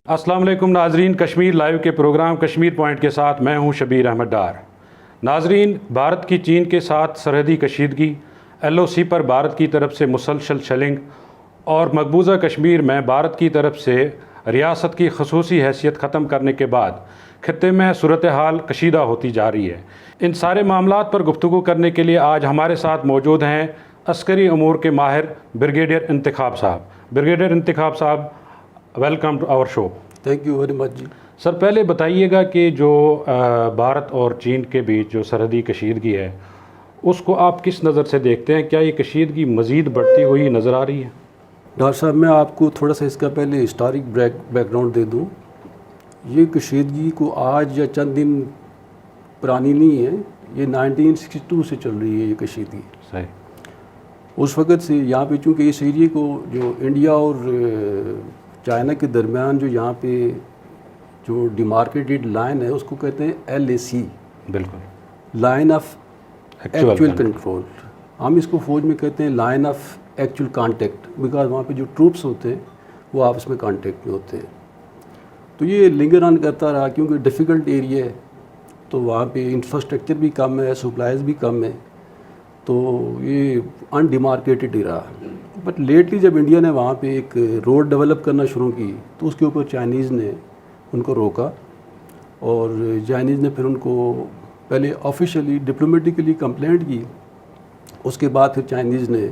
السلام علیکم ناظرین، کشمیر لائیو کے پروگرام کشمیر پوائنٹ کے ساتھ میں ہوں شبیر احمد ڈار۔ ناظرین، بھارت کی چین کے ساتھ سرحدی کشیدگی، LOC پر بھارت کی طرف سے مسلسل شیلنگ اور مقبوضہ کشمیر میں بھارت کی طرف سے ریاست کی خصوصی حیثیت ختم کرنے کے بعد خطے میں صورتحال کشیدہ ہوتی جا رہی ہے۔ ان سارے معاملات پر گفتگو کرنے کے لیے آج ہمارے ساتھ موجود ہیں عسکری امور کے ماہر بریگیڈیئر انتخاب صاحب۔ بریگیڈیئر انتخاب صاحب، welcome to our show. Thank you very much جی۔ سر، پہلے بتائیے گا کہ جو بھارت اور چین کے بیچ جو سرحدی کشیدگی ہے اس کو آپ کس نظر سے دیکھتے ہیں؟ کیا یہ کشیدگی مزید بڑھتی ہوئی نظر آ رہی ہے؟ ڈاکٹر صاحب، میں آپ کو تھوڑا سا اس کا پہلے ہسٹورک بیک گراؤنڈ دے دوں۔ یہ کشیدگی کو آج یا چند دن پرانی نہیں ہے، یہ 1962 سے چل رہی ہے یہ کشیدگی۔ صحیح۔ اس وقت سے یہاں پہ چونکہ اس ایریے کو جو انڈیا اور چائنا کے درمیان جو یہاں پہ جو ڈیمارکیٹڈ لائن ہے اس کو کہتے ہیں LAC، بالکل، لائن آف ایکچوئل کنٹرول۔ ہم اس کو فوج میں کہتے ہیں line of actual contact, because وہاں پہ جو ٹروپس ہوتے ہیں وہ آپس میں کانٹیکٹ میں ہوتے ہیں۔ تو یہ لنگر آن کرتا رہا کیونکہ ڈیفیکلٹ ایریا ہے، تو وہاں پہ انفراسٹرکچر بھی کم ہے، سپلائز بھی کم ہے، تو یہ ان ڈیمارکیٹڈ ہی رہا۔ بٹ لیٹلی جب انڈیا نے وہاں پہ ایک روڈ ڈیولپ کرنا شروع کی تو اس کے اوپر چائنیز نے ان کو روکا، اور چائنیز نے پھر ان کو پہلے آفیشلی ڈپلومیٹکلی کمپلینٹ کی۔ اس کے بعد پھر چائنیز نے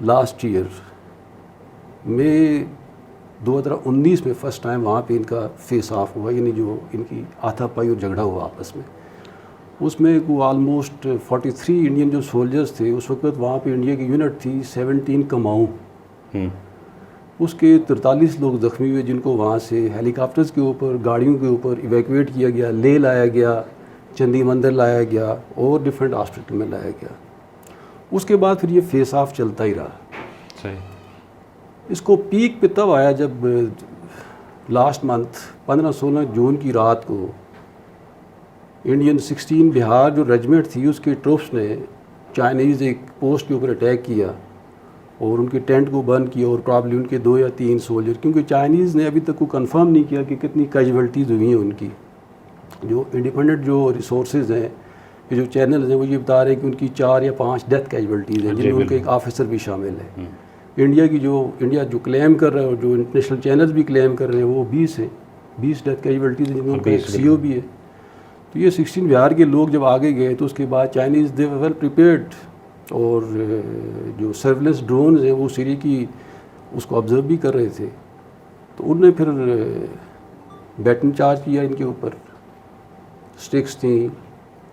لاسٹ ایئر مئی 2019 میں فرسٹ ٹائم وہاں پہ ان کا فیس آف ہوا، یعنی جو ان کی ہاتھا پائی اور جھگڑا ہوا آپس میں۔ اس میں کو آلموسٹ 43 انڈین جو سولجرز تھے، اس وقت وہاں پہ انڈیا کی یونٹ تھی 17 کماؤں، اس کے 43 لوگ زخمی ہوئے، جن کو وہاں سے ہیلی کاپٹرز کے اوپر، گاڑیوں کے اوپر ایویکویٹ کیا گیا، لے لایا گیا، چندی مندر لایا گیا اور ڈفرینٹ ہاسپٹل میں لایا گیا۔ اس کے بعد پھر یہ فیس آف چلتا ہی رہا۔ صحیح۔ اس کو پیک پہ تب آیا جب لاسٹ منتھ 15-16 جون کی رات کو انڈین 16 بہار جو ریجمنٹ تھی اس کے ٹروپس نے چائنیز ایک پوسٹ کے اوپر اٹیک کیا اور ان کے ٹینٹ کو برن کیا، اور پرابلی ان کے 2 یا 3 سولجر، کیونکہ چائنیز نے ابھی تک کو کنفرم نہیں کیا کہ کتنی کیجویلٹیز ہوئی ہیں ان کی۔ جو انڈیپینڈنٹ جو ریسورسز ہیں، یہ جو چینلز ہیں، وہ یہ بتا رہے ہیں کہ ان کی 4 یا 5 ڈیتھ کیجویلٹیز ہیں، جن میں ان کا ایک آفیسر بھی شامل ہے۔ انڈیا جو کلیم کر رہا ہے اور جو انٹرنیشنل چینلز بھی کلیم کر رہے ہیں وہ 20 ہیں، 20 ڈیتھ کیجویلٹیز ہیں، جن میں ان کا ایک CO بھی ہے۔ تو یہ 16 بہار کے لوگ جب آگے گئے تو اس کے بعد چائنیز دے ویل پریپیئرڈ، اور جو سرویلنس ڈرونز ہیں وہ سیری کی اس کو آبزرو بھی کر رہے تھے، تو انہوں نے پھر بیٹن چارج کیا ان کے اوپر، سٹکس تھیں،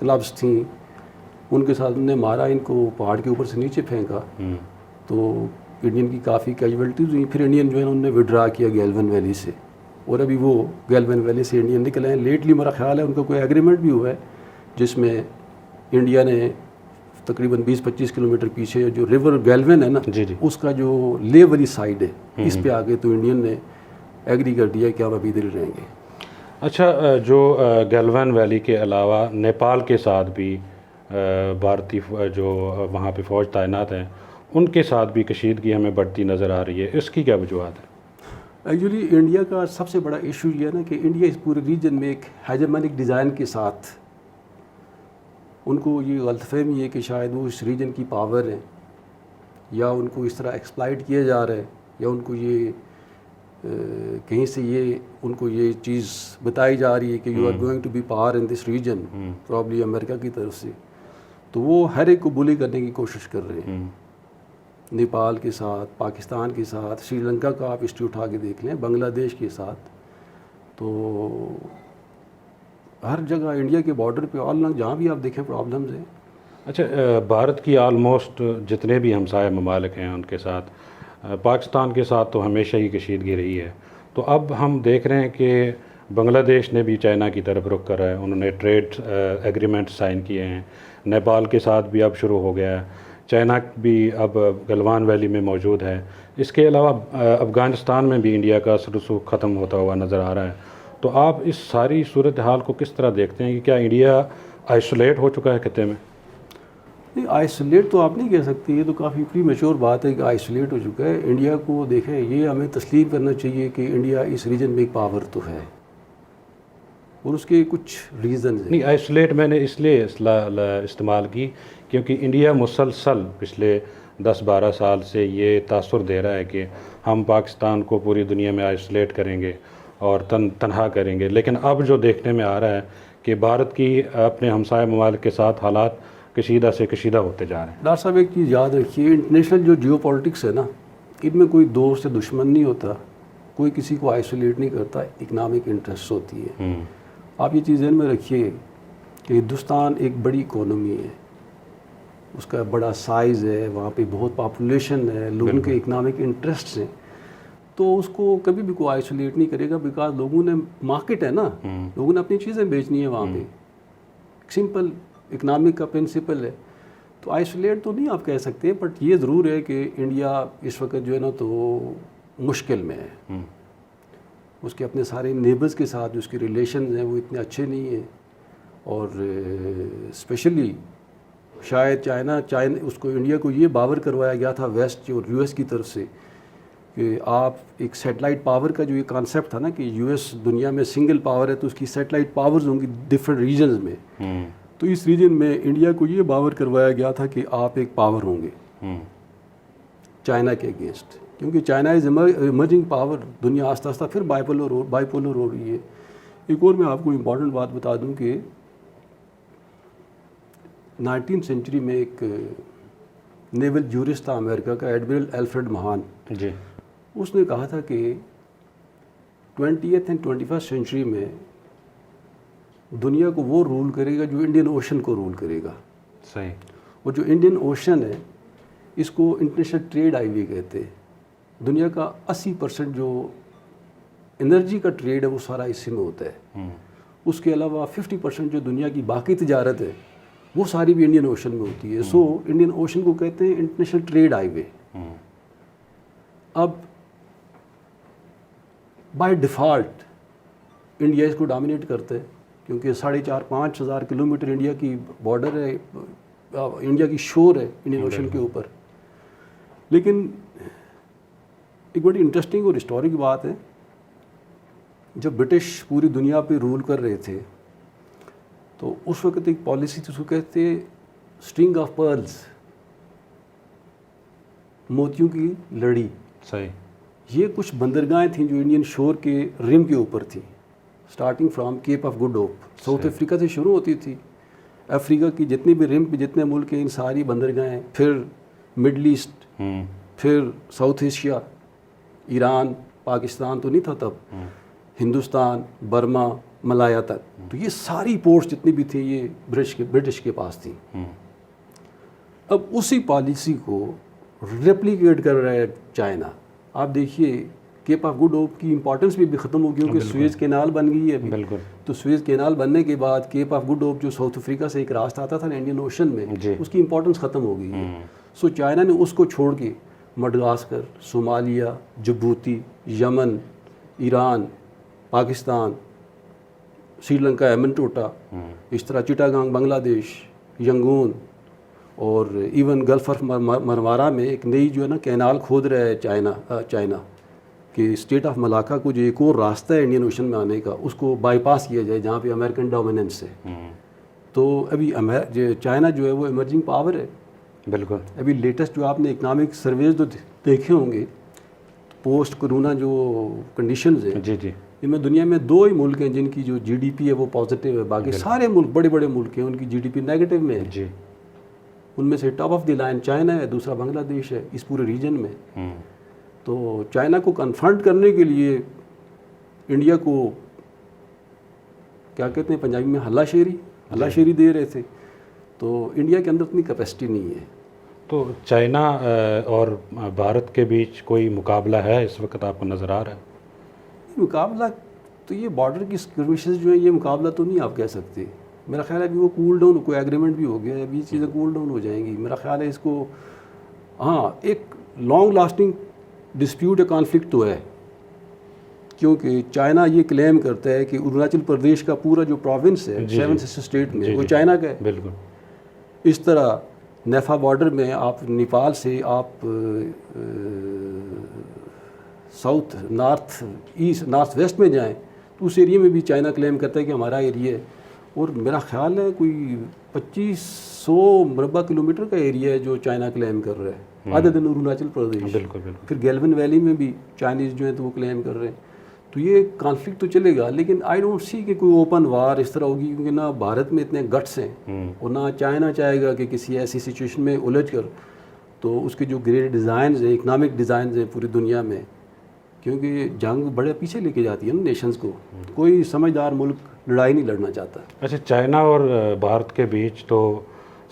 کلبس تھیں، ان کے ساتھ انہوں نے مارا، ان کو پہاڑ کے اوپر سے نیچے پھینکا، تو انڈین کی کافی کیجویلٹیز ہوئی۔ پھر انڈین جو ہے انہوں نے وڈرا کیا گیلون ویلی سے، اور ابھی وہ گیلون ویلی سے انڈین نکلے ہیں۔ لیٹلی میرا خیال ہے ان کا کوئی ایگریمنٹ بھی ہوا ہے جس میں انڈیا نے تقریباً 20-25 کلومیٹر پیچھے جو ریور گیلون ہے نا، اس کا جو لے والی سائڈ ہے، اس پہ آگے تو انڈین نے ایگری کر دیا کہ ہم ابھی ادھر رہیں گے۔ اچھا، جو گیلون ویلی کے علاوہ نیپال کے ساتھ بھی بھارتی جو وہاں پہ فوج تعینات ہیں، ان کے ساتھ بھی کشیدگی ہمیں بڑھتی نظر آ رہی ہے، اس کی کیا وجوہات ہے؟ ایکچولی انڈیا کا سب سے بڑا ایشو یہ ہے نا کہ انڈیا اس پورے ریجن میں ایک ہیجمینک ڈیزائن کے ساتھ ان کو یہ غلط فہمی ہے کہ شاید وہ اس ریجن کی پاور ہے، یا ان کو اس طرح ایکسپلائٹ کیا جا رہا ہے، یا ان کو یہ کہیں سے ان کو یہ چیز بتائی جا رہی ہے کہ you are going to be power in this region, probably امریکہ کی طرف سے، تو وہ ہر ایک کو بلی کرنے کی کوشش کر رہے ہیں۔ نیپال کے ساتھ، پاکستان کے ساتھ، سری لنکا کا آپ ہسٹری اٹھا کے دیکھ لیں، بنگلہ دیش کے ساتھ، تو ہر جگہ انڈیا کے بارڈر پہ آل لنگ جہاں بھی آپ دیکھیں پرابلمز ہیں۔ اچھا، بھارت کی آلموسٹ جتنے بھی ہمسائے ممالک ہیں ان کے ساتھ، پاکستان کے ساتھ تو ہمیشہ ہی کشیدگی رہی ہے، تو اب ہم دیکھ رہے ہیں کہ بنگلہ دیش نے بھی چائنا کی طرف رخ کر رہا ہے، انہوں نے ٹریڈ ایگریمنٹ سائن کیے ہیں، نیپال کے ساتھ بھی اب شروع ہو گیا ہے، چائنا بھی اب گلوان ویلی میں موجود ہے، اس کے علاوہ افغانستان میں بھی انڈیا کا رسوخ ختم ہوتا ہوا نظر آ رہا ہے۔ تو آپ اس ساری صورتحال کو کس طرح دیکھتے ہیں کہ کیا انڈیا آئسولیٹ ہو چکا ہے خطے میں؟ نہیں آئسولیٹ تو آپ نہیں کہہ سکتے, یہ تو کافی پری میچور بات ہے کہ آئسولیٹ ہو چکا ہے. انڈیا کو دیکھیں, یہ ہمیں تسلیم کرنا چاہیے کہ انڈیا اس ریجن میں ایک پاور تو ہے, اور اس کے کچھ ریزنز ہیں. نہیں, آئسولیٹ میں نے اس لیے استعمال کی کیونکہ انڈیا مسلسل پچھلے 10-12 سال سے یہ تاثر دے رہا ہے کہ ہم پاکستان کو پوری دنیا میں آئسولیٹ کریں گے اور تنہا کریں گے, لیکن اب جو دیکھنے میں آ رہا ہے کہ بھارت کی اپنے ہمسائے ممالک کے ساتھ حالات کشیدہ سے کشیدہ ہوتے جا رہے ہیں. ڈاکٹر صاحب ایک چیز یاد رکھیے, انٹرنیشنل جو جیو پالیٹکس ہے نا, ان میں کوئی دوست یا دشمن نہیں ہوتا, کوئی کسی کو آئسولیٹ نہیں کرتا, اکنامک انٹرسٹ ہوتی ہے. آپ یہ چیز ذہن میں رکھیے کہ ہندوستان ایک بڑی اکانومی ہے, اس کا بڑا سائز ہے, وہاں پہ بہت پاپولیشن ہے, لوگوں کے اکنامک انٹرسٹس ہیں, تو اس کو کبھی بھی کوئی آئسولیٹ نہیں کرے گا, بیکاز لوگوں نے مارکیٹ ہے نا, لوگوں نے اپنی چیزیں بیچنی ہیں وہاں پہ. سمپل اکنامک کا پرنسپل ہے. تو آئسولیٹ تو نہیں آپ کہہ سکتے, بٹ یہ ضرور ہے کہ انڈیا اس وقت جو ہے نا تو مشکل میں ہے. اس کے اپنے سارے نیبرز کے ساتھ جو اس کے ریلیشنز ہیں وہ اتنے اچھے نہیں ہیں, اور اسپیشلی شاید چائنا اس کو انڈیا کو یہ باور کروایا گیا تھا ویسٹ اور یو ایس کی طرف سے کہ آپ ایک سیٹلائٹ پاور کا جو یہ کانسیپٹ تھا نا کہ یو ایس دنیا میں سنگل پاور ہے, تو اس کی سیٹلائٹ پاورز ہوں گی ڈفرینٹ ریجنز میں. تو اس ریجن میں انڈیا کو یہ باور کروایا گیا تھا کہ آپ ایک پاور ہوں گے چائنا کے اگینسٹ, کیونکہ چائنا از ایمرجنگ پاور. دنیا آہستہ آہستہ پھر بائی پولر ہو رہی ہے. ایک اور میں آپ کو امپورٹنٹ بات بتا دوں کہ 19 سینچری میں ایک نیول جورسٹ تھا امریکہ کا, ایڈمرل ایلفریڈ مہان. جی, اس نے کہا تھا کہ 20th and 21st سینچری میں دنیا کو وہ رول کرے گا جو انڈین اوشن کو رول کرے گا. صحیح. اور جو انڈین اوشن ہے اس کو انٹرنیشنل ٹریڈ ہائی وے کہتے ہیں. دنیا کا 80% جو انرجی کا ٹریڈ ہے وہ سارا اسی میں ہوتا ہے. اس کے علاوہ 50% جو دنیا کی باقی تجارت ہے وہ ساری بھی انڈین اوشن میں ہوتی ہے. سو انڈین اوشن کو کہتے ہیں انٹرنیشنل ٹریڈ ہائی وے. اب بائی ڈیفالٹ انڈیا اس کو ڈومینیٹ کرتا ہے, کیونکہ 4,500-5 ہزار کلومیٹر انڈیا کی بارڈر ہے, انڈیا کی شور ہے انڈین اوشن کے اوپر. لیکن ایک بڑی انٹرسٹنگ اور ہسٹورک بات ہے, جب برٹش پوری دنیا پہ رول کر رہے تھے تو اس وقت ایک پالیسی تھی, اس کو کہتے اسٹرنگ آف پرلز, موتیوں کی لڑی. صحیح. یہ کچھ بندرگاہیں تھیں جو انڈین شور کے رم کے اوپر تھیں, starting from Cape of Good Hope, South Africa سے شروع ہوتی تھی. افریقہ کی جتنی بھی رم پہ جتنے ملک ہیں ان ساری بندرگاہیں, پھر مڈل ایسٹ, پھر ساؤتھ ایشیا, ایران, پاکستان تو نہیں تھا تب, ہندوستان, برما, ملایا تک. تو یہ ساری پورٹس جتنی بھی تھیں یہ برٹش کے پاس تھیں. اب اسی پالیسی کو ریپلیکیٹ کر رہا ہے چائنا. آپ دیکھیے کیپ آف گڈ ہوپ کی امپورٹنس بھی ختم ہو گئی کیونکہ سویز کینال بن گئی ہے ابھی. بالکل. تو سویز کینال بننے کے بعد کیپ آف گڈ ہوپ جو ساؤتھ افریقہ سے ایک راستہ آتا تھا نا انڈین اوشن میں, اس کی امپورٹنس ختم ہو گئی ہے. سو چائنا نے اس کو چھوڑ کے مڈغاسکر, صومالیہ, جبوتی, یمن, ایران, پاکستان, سری لنکا, ایمن ٹوٹا, اس طرح چٹاگانگ بنگلہ دیش, ینگون, اور ایون گلف آف مرمارا میں ایک نئی جو ہے نا کینال کھود رہا ہے چائنا کہ اسٹیٹ آف ملاکا کو جو ایک اور راستہ ہے انڈین اوشن میں آنے کا اس کو بائی پاس کیا جائے جہاں پہ امریکن ڈومیننس ہے. تو ابھی چائنا جو ہے وہ ایمرجنگ پاور ہے. بالکل. ابھی لیٹسٹ جو آپ نے اکنامک سرویز جو دیکھے ہوں گے پوسٹ کرونا جو کنڈیشنز ہیں, جی جی, ان میں دنیا میں 2 ہی ملک ہیں جن کی جو جی ڈی پی ہے وہ پازیٹیو ہے, باقی سارے ملک بڑے بڑے ملک ہیں ان کی جی ڈی پی نیگیٹو میں ہے. جی. ان میں سے top of the line China ہے, دوسرا بنگلہ دیش ہے اس پورے ریجن میں. تو چائنا کو کنفرنٹ کرنے کے لیے انڈیا کو کیا کہتے ہیں پنجابی میں ہلا شیری دے رہے تھے. تو انڈیا کے اندر اتنی کیپیسٹی نہیں ہے. تو چائنا اور بھارت کے بیچ کوئی مقابلہ ہے اس وقت آپ کو نظر آ رہا ہے؟ مقابلہ تو یہ بارڈر کی اسکرمشز جو ہیں یہ مقابلہ تو نہیں آپ کہہ سکتے. میرا خیال ہے ابھی وہ کول ڈاؤن, کوئی ایگریمنٹ بھی ہو گیا ہے, ابھی یہ چیزیں کول ڈاؤن ہو جائیں گی. میرا خیال ہے اس کو ہاں ایک لانگ لاسٹنگ ڈسپیوٹ یا کانفلکٹ تو ہے, کیونکہ چائنا یہ کلیم کرتا ہے کہ اروناچل پردیش کا پورا جو پروونس ہے 7 اسٹیٹ میں وہ چائنا کا ہے. بالکل. اس طرح نیفا بارڈر میں آپ نیپال سے آپ ساؤتھ نارتھ ویسٹ میں جائیں تو اس ایریے میں بھی چائنا کلیم کرتا ہے کہ ہمارا ایریا ہے. اور میرا خیال ہے کوئی 2500 مربع کلومیٹر کا ایریا ہے جو چائنا کلیم کر رہا ہے ادر دین اروناچل پردیش. بالکل. پھر گیلون ویلی میں بھی چائنیز جو ہیں تو وہ کلیم کر رہے ہیں. تو یہ کانفلکٹ تو چلے گا, لیکن آئی ڈونٹ سی کہ کوئی اوپن وار اس طرح ہوگی, کیونکہ نہ بھارت میں اتنے گٹس ہیں اور نہ چائنا چاہے گا کہ کسی ایسی سچویشن میں الجھ کر. تو اس کے جو گریٹ ڈیزائنز ہیں, اکنامک ڈیزائنز ہیں پوری دنیا میں, کیونکہ جنگ بڑے پیچھے لے کے جاتی ہے نا نیشنز کو. کوئی سمجھدار ملک لڑائی نہیں لڑنا چاہتا. اچھا, چائنا اور بھارت کے بیچ تو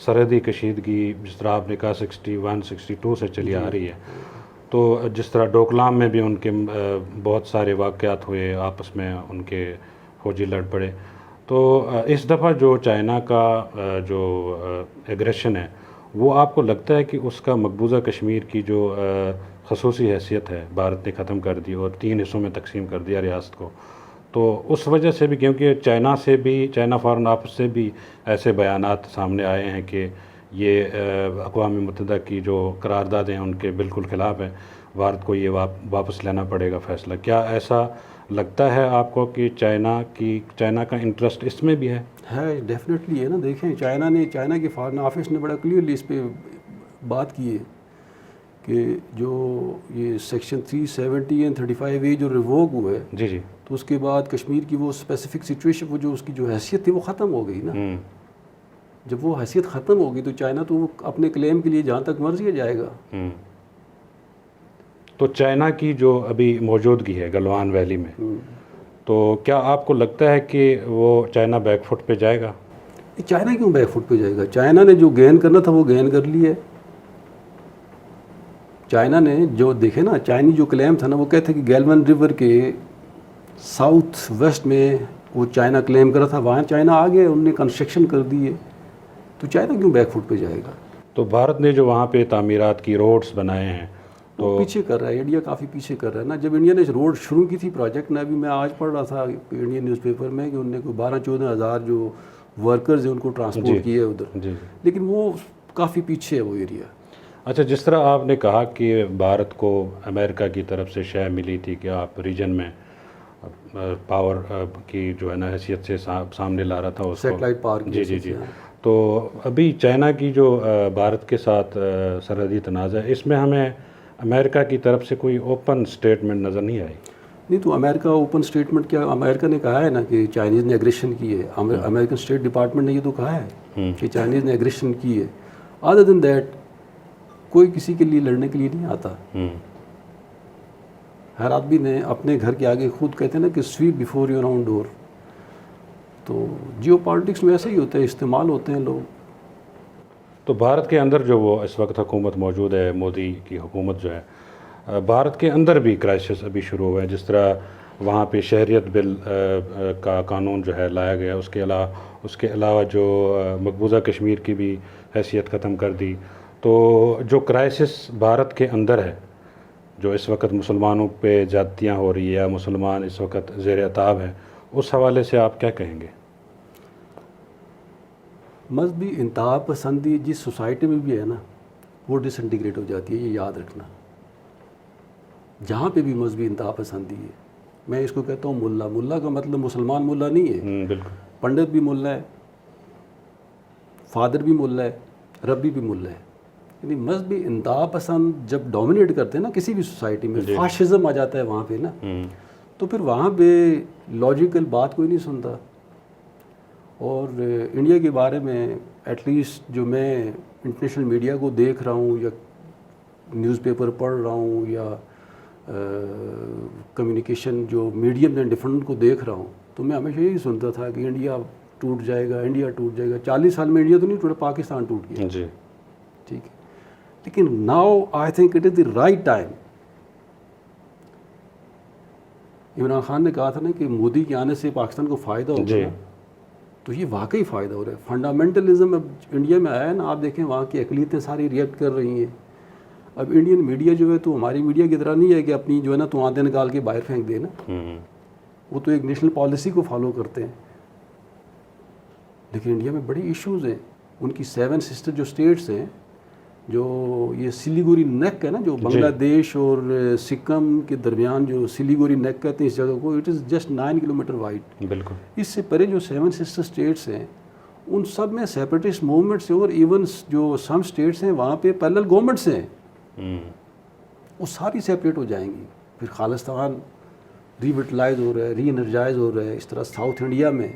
سرحدی کشیدگی جس طرح آپ نے کہا 61-62 سے چلی آ رہی ہے, تو جس طرح ڈوکلام میں بھی ان کے بہت سارے واقعات ہوئے, آپس میں ان کے فوجی لڑ پڑے. تو اس دفعہ جو چائنا کا جو ایگریشن ہے وہ آپ کو لگتا ہے کہ اس کا مقبوضہ کشمیر کی جو خصوصی حیثیت ہے بھارت نے ختم کر دی اور 3 حصوں میں تقسیم کر دیا ریاست کو, تو اس وجہ سے بھی, کیونکہ چائنا فارن آفس سے بھی ایسے بیانات سامنے آئے ہیں کہ یہ اقوام متحدہ کی جو قرارداد ہیں ان کے بالکل خلاف ہے, بھارت کو یہ واپس لینا پڑے گا فیصلہ. کیا ایسا لگتا ہے آپ کو کہ چائنا کا انٹرسٹ اس میں بھی ہے؟ ڈیفینیٹلی ہے نا. دیکھیں چائنا کے فارن آفس نے بڑا کلیئرلی اس پہ بات کی ہے کہ جو یہ سیکشن 370 اور 35A جو ریووک ہوا ہے, جی تو اس کے بعد کشمیر کی وہ اسپیسیفک سچویشن, وہ جو اس کی جو حیثیت تھی وہ ختم ہو گئی نا. جب وہ حیثیت ختم ہوگی تو چائنا تو وہ اپنے کلیم کے لیے جہاں تک مرضی جائے گا. تو چائنا کی جو ابھی موجودگی ہے گلوان ویلی میں, تو کیا آپ کو لگتا ہے کہ وہ چائنا بیک فٹ پہ جائے گا؟ چائنا کیوں بیک فٹ پہ جائے گا؟ چائنا نے جو گین کرنا تھا وہ گین کر لیا ہے. چائنا نے جو دیکھے نا, چائنی جو کلیم تھا نا, وہ کہتے ہیں کہ گیلون ریور کے ساؤتھ ویسٹ میں وہ چائنا کلیم کر رہا تھا, وہاں چائنا آ گیا, انہوں نے کنسٹرکشن کر دی ہے. تو چائنا کیوں بیک فٹ پہ جائے گا؟ تو بھارت نے جو وہاں پہ تعمیرات کی, روڈز بنائے ہیں, تو پیچھے کر رہا ہے. انڈیا کافی پیچھے کر رہا ہے نا. جب انڈیا نے روڈ شروع کی تھی پروجیکٹ نے, ابھی میں آج پڑھ رہا تھا انڈین نیوز پیپر میں کہ انہوں نے کوئی 12-14 ہزار جو ورکرز ہیں ان کو ٹرانسپورٹ کیے ادھر, لیکن وہ کافی پیچھے ہے وہ ایریا. اچھا, جس طرح آپ نے کہا کہ بھارت کو امریکہ کی طرف سے شے ملی تھی کہ آپ ریجن میں پاور کی جو ہے نا حیثیت سے سامنے لا رہا تھا اس کو, سیٹلائٹ پاور. جی. تو ابھی چائنا کی جو بھارت کے ساتھ سرحدی تنازع ہے, اس میں ہمیں امریکہ کی طرف سے کوئی اوپن اسٹیٹمنٹ نظر نہیں آئی. نہیں, تو امریکہ اوپن اسٹیٹمنٹ کیا, امریکہ نے کہا ہے نا کہ چائنیز نے ایگریشن کی ہے. امریکن اسٹیٹ ڈپارٹمنٹ نے یہ تو کہا ہے کہ چائنیز نے ایگریشن کی ہے. ادر دین دیٹ کوئی کسی کے لیے لڑنے کے لیے نہیں آتا. ہر آدمی نے اپنے گھر کے آگے خود کہتے ہیں نا کہ سویپ بیفور یور اون ڈور. تو جیو پالیٹکس میں ایسے ہی ہوتا ہے, استعمال ہوتے ہیں لوگ. تو بھارت کے اندر جو وہ اس وقت حکومت موجود ہے, مودی کی حکومت جو ہے, بھارت کے اندر بھی کرائسس ابھی شروع ہوا ہے. جس طرح وہاں پہ شہریت بل کا قانون جو ہے لایا گیا, اس کے علاوہ جو مقبوضہ کشمیر کی بھی حیثیت ختم کر دی. تو جو کرائسس بھارت کے اندر ہے, جو اس وقت مسلمانوں پہ زیادتیاں ہو رہی ہے یا مسلمان اس وقت زیر عتاب ہیں, اس حوالے سے آپ کیا کہیں گے؟ مذہبی انتہا پسندی جس سوسائٹی میں بھی ہے نا وہ ڈس انٹیگریٹ ہو جاتی ہے, یہ یاد رکھنا. جہاں پہ بھی مذہبی انتہا پسندی ہے, میں اس کو کہتا ہوں ملا کا مطلب مسلمان ملا نہیں ہے. بالکل. پنڈت بھی ملا ہے, فادر بھی ملا ہے, ربی بھی ملا ہے. یعنی مذہبی انتہا پسند جب ڈومینیٹ کرتے ہیں نا کسی بھی سوسائٹی میں, فاشزم آ جاتا ہے وہاں پہ نا, تو پھر وہاں پہ لاجیکل بات کوئی نہیں سنتا. اور انڈیا کے بارے میں ایٹ لیسٹ جو میں انٹرنیشنل میڈیا کو دیکھ رہا ہوں یا نیوز پیپر پڑھ رہا ہوں یا کمیونیکیشن جو میڈیم اینڈ ڈفرنٹ کو دیکھ رہا ہوں, تو میں ہمیشہ یہی سنتا تھا کہ انڈیا ٹوٹ جائے گا, انڈیا ٹوٹ جائے گا. 40 سال میں انڈیا تو نہیں ٹوٹا, پاکستان ٹوٹ گیا. جی ٹھیک ہے, لیکن now I think it is the right time. Imran Khan نے کہا تھا نا کہ مودی کے آنے سے پاکستان کو فائدہ ہوگا, تو یہ واقعی فائدہ ہو رہا ہے. فنڈامنٹلزم اب انڈیا میں آیا ہے نا, آپ دیکھیں وہاں کی اقلیتیں ساری ریئیکٹ کر رہی ہیں. اب انڈین میڈیا جو ہے تو ہماری میڈیا کی طرح نہیں ہے کہ اپنی جو ہے نا تو آنتے نکال کے باہر پھینک دے نا, وہ تو ایک نیشنل پالیسی کو فالو کرتے ہیں. لیکن انڈیا میں بڑے ایشوز ہیں. ان کی 7 سسٹر جو اسٹیٹس ہیں، جو یہ سلیگوری نیک ہے نا، جو بنگلہ دیش اور سکم کے درمیان جو سلیگوری نیک کہتے ہیں اس جگہ کو، it is just 9 kilometre wide. بالکل. اس سے پرے جو 7 سسٹر اسٹیٹس ہیں ان سب میں سیپریٹسٹ موومنٹس ہیں، اور ایون جو سم اسٹیٹس ہیں وہاں پہ پیرلل گورنمنٹس ہیں، وہ ساری سیپریٹ ہو جائیں گی. پھر خالصتان ری ویٹلائز ہو رہا ہے، ری انرجائز ہو رہا ہے. اس طرح ساؤتھ انڈیا میں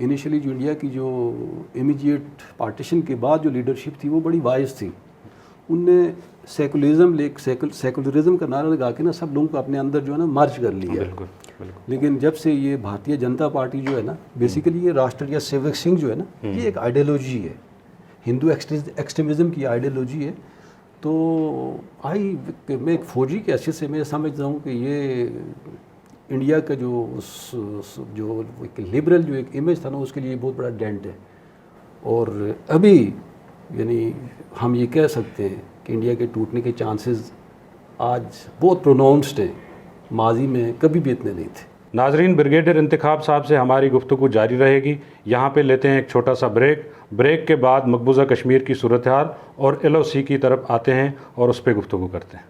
انیشلی جو انڈیا کی جو امیجیٹ پارٹیشن کے بعد جو لیڈرشپ تھی وہ بڑی وائز تھی. ان نے سیکولرزم کا نعرہ لگا کے نا سب لوگوں کو اپنے اندر جو ہے نا مرج کر لیا. لیکن جب سے یہ بھارتیہ جنتا پارٹی جو ہے نا، بیسیکلی یہ راشٹریہ سیوک سنگھ جو ہے نا، یہ ایک آئیڈیالوجی ہے، ہندو ایکسٹریمزم کی آئیڈیالوجی ہے. تو میں ایک فوجی کی حیثیت سے میں سمجھتا ہوں کہ یہ انڈیا کا جو لبرل جو ایک امیج تھا نا، اس کے لیے بہت بڑا ڈینٹ ہے. اور ابھی یعنی ہم یہ کہہ سکتے ہیں کہ انڈیا کے ٹوٹنے کے چانسز آج بہت پروناؤنسڈ ہیں، ماضی میں کبھی بھی اتنے نہیں تھے. ناظرین، بریگیڈیئر انتخاب صاحب سے ہماری گفتگو جاری رہے گی. یہاں پہ لیتے ہیں ایک چھوٹا سا بریک کے بعد مقبوضہ کشمیر کی صورتحال اور LOC کی طرف آتے ہیں اور اس پہ گفتگو کرتے ہیں.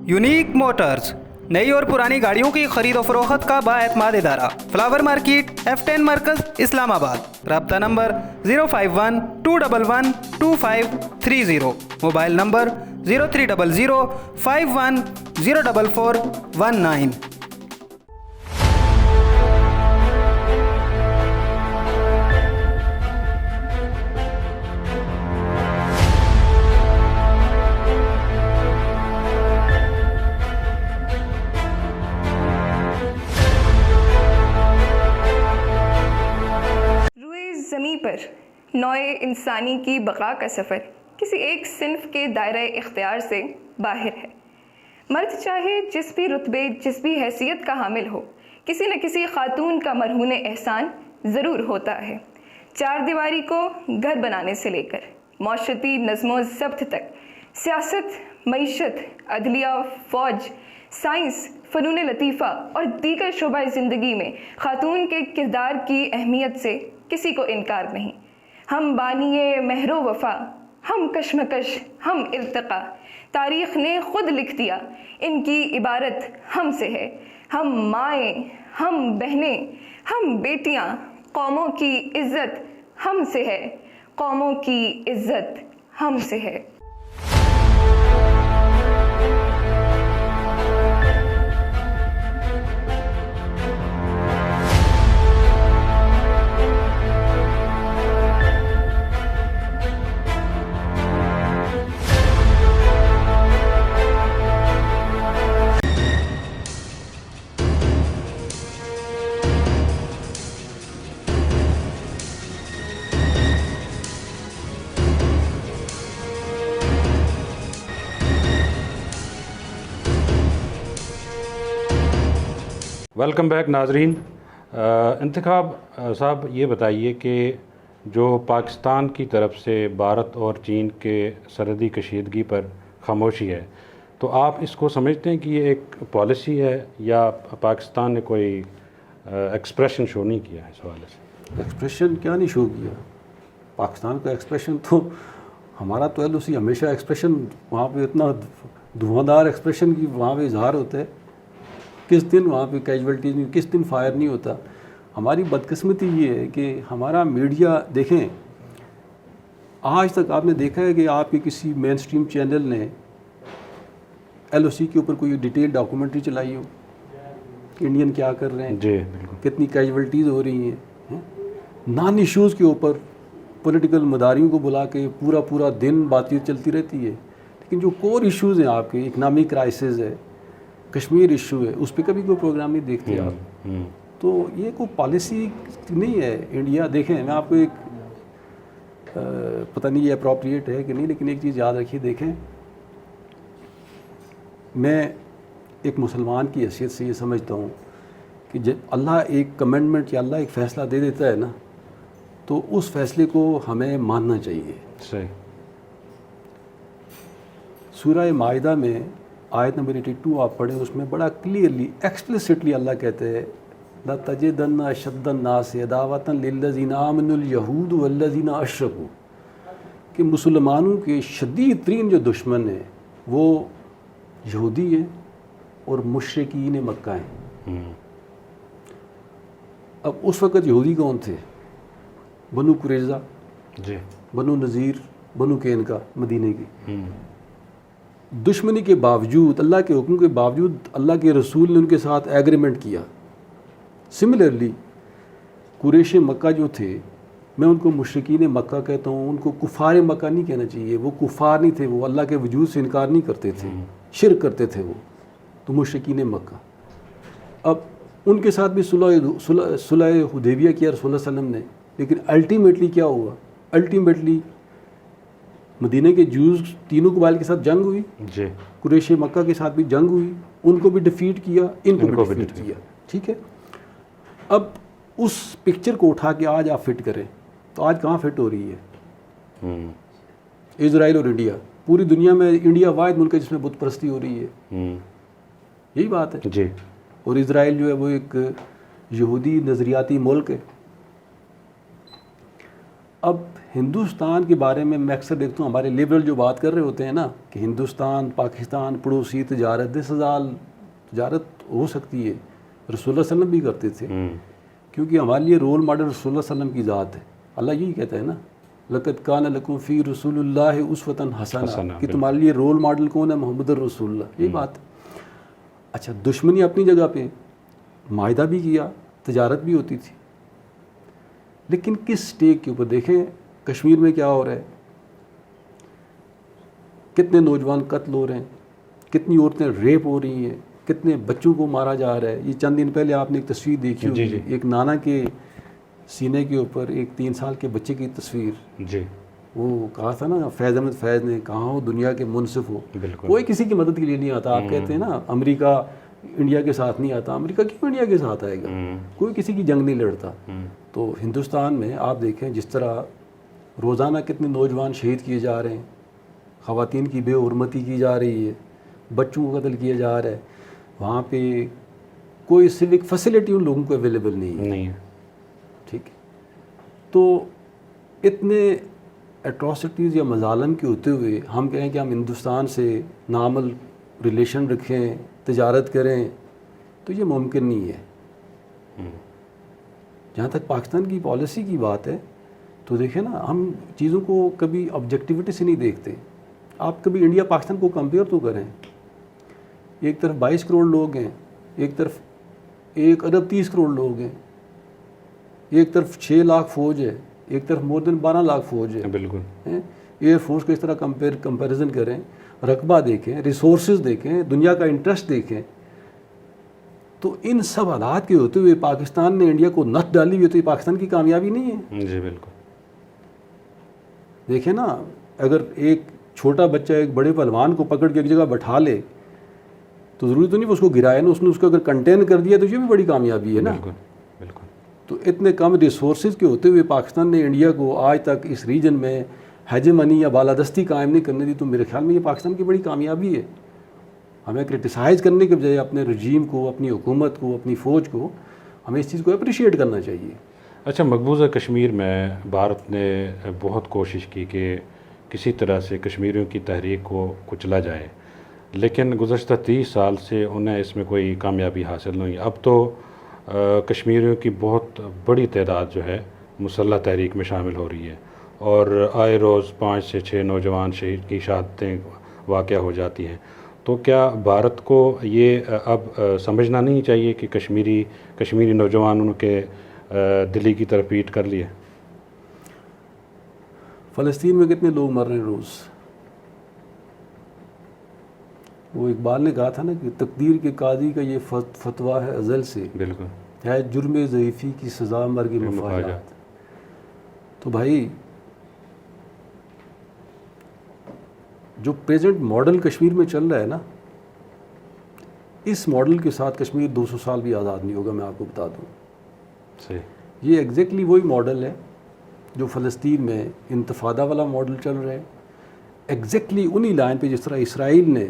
یونیک موٹرز، نئی اور پرانی گاڑیوں کی خرید و فروخت کا بااعتماد ادارہ، فلاور مارکیٹ F10 مرکز، اسلام آباد. رابطہ نمبر 051-211-2530، موبائل نمبر 0300510419. پر نوع انسانی کی بقا کا سفر کسی ایک صنف کے دائرہ اختیار سے باہر ہے. مرد چاہے جس بھی رتبے، جس بھی حیثیت کا حامل ہو، کسی نہ کسی خاتون کا مرہون احسان ضرور ہوتا ہے. چار دیواری کو گھر بنانے سے لے کر معاشرتی نظم و ضبط تک، سیاست، معیشت، عدلیہ، فوج، سائنس، فنون لطیفہ اور دیگر شعبہ زندگی میں خاتون کے کردار کی اہمیت سے کسی کو انکار نہیں. ہم بانیے مہر و وفا، ہم کشمکش، ہم ارتقا، تاریخ نے خود لکھ دیا ان کی عبارت ہم سے ہے. ہم مائیں، ہم بہنیں، ہم بیٹیاں، قوموں کی عزت ہم سے ہے، قوموں کی عزت ہم سے ہے. ویلکم بیک ناظرین. انتخاب صاحب یہ بتائیے کہ جو پاکستان کی طرف سے بھارت اور چین کے سرحدی کشیدگی پر خاموشی ہے، تو آپ اس کو سمجھتے ہیں کہ یہ ایک پالیسی ہے یا پاکستان نے کوئی ایکسپریشن شو نہیں کیا ہے اس حوالے سے؟ ایکسپریشن کیا نہیں شو کیا؟ پاکستان کا ایکسپریشن تو ہمارا تو LOC ہمیشہ ایکسپریشن وہاں پہ اتنا دھواں ایکسپریشن کی وہاں پہ اظہار ہوتا ہے. کس دن وہاں پہ کیجویلٹیز نہیں، کس دن فائر نہیں ہوتا. ہماری بدقسمتی یہ ہے کہ ہمارا میڈیا، دیکھیں آج تک آپ نے دیکھا ہے کہ آپ کے کسی مین اسٹریم چینل نے LOC کے اوپر کوئی ڈیٹیل ڈاکومنٹری چلائی ہو کہ انڈین کیا کر رہے ہیں, جی بالکل, کتنی کیجولٹیز ہو رہی ہیں. نان ایشوز کے اوپر پولیٹیکل مداریوں کو بلا کے پورا دن بات چیت چلتی رہتی ہے, لیکن جو کور ایشوز ہیں آپ کے, اکنامک کرائسس ہے, کشمیر ایشو ہے, اس پہ کبھی کوئی پروگرام نہیں دیکھتے آپ. تو یہ کوئی پالیسی نہیں ہے انڈیا. دیکھیں میں آپ کو ایک پتہ نہیں یہ اپروپریٹ ہے کہ نہیں, لیکن ایک چیز یاد رکھیے. دیکھیں میں ایک مسلمان کی حیثیت سے یہ سمجھتا ہوں کہ جب اللہ ایک کمنڈمنٹ یا اللہ ایک فیصلہ دے دیتا ہے نا, تو اس فیصلے کو ہمیں ماننا چاہیے. صحیح. سورہ مائدہ میں آیت نمبر 82 آپ پڑھیں, اس میں بڑا کلیئرلی ایکسپلسٹلی اللہ کہتے ہیں لَتَجِدَنَّ أَشَدَّ النَّاسِ عَدَاوَةً لِلَّذِينَ آمَنُوا الْيَهُودُ وَالَّذِينَ أَشْرَكُوا, کہ مسلمانوں کے شدید ترین جو دشمن ہیں وہ یہودی ہیں اور مشرکین مکہ ہیں. اب اس وقت یہودی کون تھے؟ بنو قریظہ, جی, بنو نذیر, بنو قینقاع مدینے کی. دشمنی کے باوجود, اللہ کے حکم کے باوجود, اللہ کے رسول نے ان کے ساتھ ایگریمنٹ کیا. سملرلی قریش مکہ جو تھے, میں ان کو مشرکین مکہ کہتا ہوں, ان کو کفار مکہ نہیں کہنا چاہیے. وہ کفار نہیں تھے, وہ اللہ کے وجود سے انکار نہیں کرتے تھے, شرک کرتے تھے وہ, تو مشرکین مکہ. اب ان کے ساتھ بھی صلح حدیبیہ کیا رسول اللہ صلی اللہ علیہ وسلم نے, لیکن الٹیمیٹلی کیا ہوا؟ الٹیمیٹلی مدینہ کے جوز تینوں قبائل کے ساتھ جنگ ہوئی, جی, قریش مکہ کے ساتھ بھی جنگ ہوئی, ان کو بھی ڈیفیٹ کیا, ان کو بھی ڈیفیٹ کیا. ٹھیک ہے. اب اس پکچر کو اٹھا کے آج آپ فٹ کریں تو آج کہاں فٹ ہو رہی ہے؟ اسرائیل اور انڈیا. پوری دنیا میں انڈیا واحد ملک ہے جس میں بت پرستی ہو رہی ہے. یہی بات ہے. جی. اور اسرائیل جو ہے وہ ایک یہودی نظریاتی ملک ہے. اب ہندوستان کے بارے میں اکثر دیکھتا ہوں ہمارے لیبرل جو بات کر رہے ہوتے ہیں نا کہ ہندوستان پاکستان پڑوسی تجارت, دس ہزار تجارت ہو سکتی ہے. رسول اللہ صلی اللہ علیہ وسلم بھی کرتے تھے, کیونکہ ہمارے لیے رول ماڈل رسول اللہ صلی اللہ علیہ وسلم کی ذات ہے. اللہ یہی کہتا ہے نا لقد کان لکم فی رسول اللہ اسوۃ حسنہ, کہ تمہارے لیے رول ماڈل کون ہے؟ محمد رسول اللہ. یہی بات ہے. اچھا, دشمنی اپنی جگہ پہ, معاہدہ بھی کیا, تجارت بھی ہوتی تھی, لیکن کس سٹیک کے اوپر؟ دیکھیں کشمیر میں کیا ہو رہا ہے, کتنے نوجوان قتل ہو رہے ہیں, کتنی عورتیں ریپ ہو رہی ہیں, کتنے بچوں کو مارا جا رہا ہے. یہ چند دن پہلے آپ نے ایک تصویر دیکھی ہوگی, ایک نانا کے سینے کے اوپر ایک 3 سال کے بچے کی تصویر. جی, وہ کہا تھا نا فیض احمد فیض نے, کہاں ہو دنیا کے منصف ہو. بالکل. کوئی کسی کی مدد کے لیے نہیں آتا. آپ کہتے ہیں نا امریکہ انڈیا کے ساتھ نہیں آتا. امریکہ کیوں انڈیا کے ساتھ آئے گا؟ کوئی کسی کی جنگ نہیں لڑتا. تو ہندوستان میں آپ دیکھیں جس طرح روزانہ کتنے نوجوان شہید کیے جا رہے ہیں, خواتین کی بے حرمتی کی جا رہی ہے, بچوں کو قتل کیا جا رہا ہے. وہاں پہ کوئی سوک فیسلٹی ان لوگوں کو اویلیبل نہیں ہے. ٹھیک ہے. تو اتنے ایٹراسٹیز یا مظالم کے ہوتے ہوئے ہم کہیں کہ ہم ہندوستان سے ناعمل ریلیشن رکھیں, تجارت کریں, تو یہ ممکن نہیں ہے. جہاں تک پاکستان کی پالیسی کی بات ہے تو دیکھیں نا, ہم چیزوں کو کبھی آبجیکٹیوٹی سے نہیں دیکھتے. آپ کبھی انڈیا پاکستان کو کمپیئر تو کریں. ایک طرف 22 کروڑ لوگ ہیں, ایک طرف 1 ارب 30 کروڑ لوگ ہیں, ایک طرف 6 لاکھ فوج ہے, ایک طرف مور دین 12 لاکھ فوج ہے. بالکل. ایئر فورس کو اس طرح کمپیریزن کریں, رقبہ دیکھیں, ریسورسز دیکھیں, دنیا کا انٹرسٹ دیکھیں, تو ان سب حالات کے ہوتے ہوئے پاکستان نے انڈیا کو نت ڈالی ہوئی, تو یہ پاکستان کی کامیابی نہیں ہے. جی بالکل. دیکھیں نا, اگر ایک چھوٹا بچہ ایک بڑے پہلوان کو پکڑ کے ایک جگہ بٹھا لے تو ضروری تو نہیں وہ اس کو گرائے نا, اس نے اس کو اگر کنٹین کر دیا تو یہ بھی بڑی کامیابی ہے نا. بالکل بالکل. تو اتنے کم ریسورسز کے ہوتے ہوئے پاکستان نے انڈیا کو آج تک اس ریجن میں ہیجمنی یا بالادستی قائم نہیں کرنے دی, تو میرے خیال میں یہ پاکستان کی بڑی کامیابی ہے. ہمیں کرٹیسائز کرنے کے بجائے اپنے رجیم کو, اپنی حکومت کو, اپنی فوج کو, ہمیں اس چیز کو اپریشیٹ کرنا چاہیے. اچھا, مقبوضہ کشمیر میں بھارت نے بہت کوشش کی کہ کسی طرح سے کشمیریوں کی تحریک کو کچلا جائے, لیکن گزشتہ 30 سال سے انہیں اس میں کوئی کامیابی حاصل نہیں. اب تو کشمیریوں کی بہت بڑی تعداد جو ہے مسلح تحریک میں شامل ہو رہی ہے, اور آئے روز 5 سے 6 نوجوان شہید کی شہادتیں واقع ہو جاتی ہیں. تو کیا بھارت کو یہ اب سمجھنا نہیں چاہیے کہ کشمیری نوجوانوں کے دلی کی طرف پیٹ کر لیے؟ فلسطین میں کتنے لوگ مر رہے ہیں روز؟ وہ اقبال نے کہا تھا نا کہ تقدیر کے قاضی کا یہ فتویٰ ہے ازل سے، بالکل، ہے جرم ضعیفی کی سزا مرگ مفاجات۔ تو بھائی جو پریزنٹ ماڈل کشمیر میں چل رہا ہے نا، اس ماڈل کے ساتھ کشمیر 200 سال بھی آزاد نہیں ہوگا، میں آپ کو بتا دوں۔ صحیح، یہ ایگزیکٹلی وہی ماڈل ہے جو فلسطین میں انتفاضہ والا ماڈل چل رہا ہے، ایگزیکٹلی انہی لائن پہ جس طرح اسرائیل نے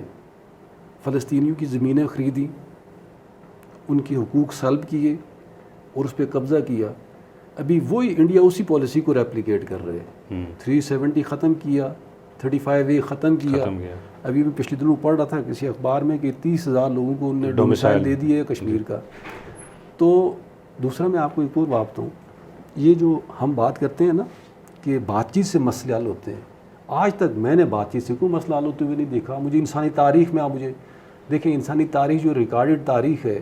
فلسطینیوں کی زمینیں خریدی، ان کے حقوق سلب کیے اور اس پہ قبضہ کیا، ابھی وہی انڈیا اسی پالیسی کو ریپلیکیٹ کر رہے ہیں۔ 370 ختم کیا، 35A ختم کیا۔ ابھی میں پچھلے دنوں پڑھ رہا تھا کسی اخبار میں کہ 30,000 لوگوں کو انہوں نے ڈومیسائل دے دی ہے کشمیر کا۔ تو دوسرا میں آپ کو ایک اور بات بتاؤں، یہ جو ہم بات کرتے ہیں نا کہ بات چیت سے مسئلے حل ہوتے ہیں، آج تک میں نے بات چیت سے کوئی مسئلہ حل ہوتے ہوئے نہیں دیکھا۔ مجھے انسانی تاریخ میں آپ مجھے دیکھیں، انسانی تاریخ جو ریکارڈڈ تاریخ ہے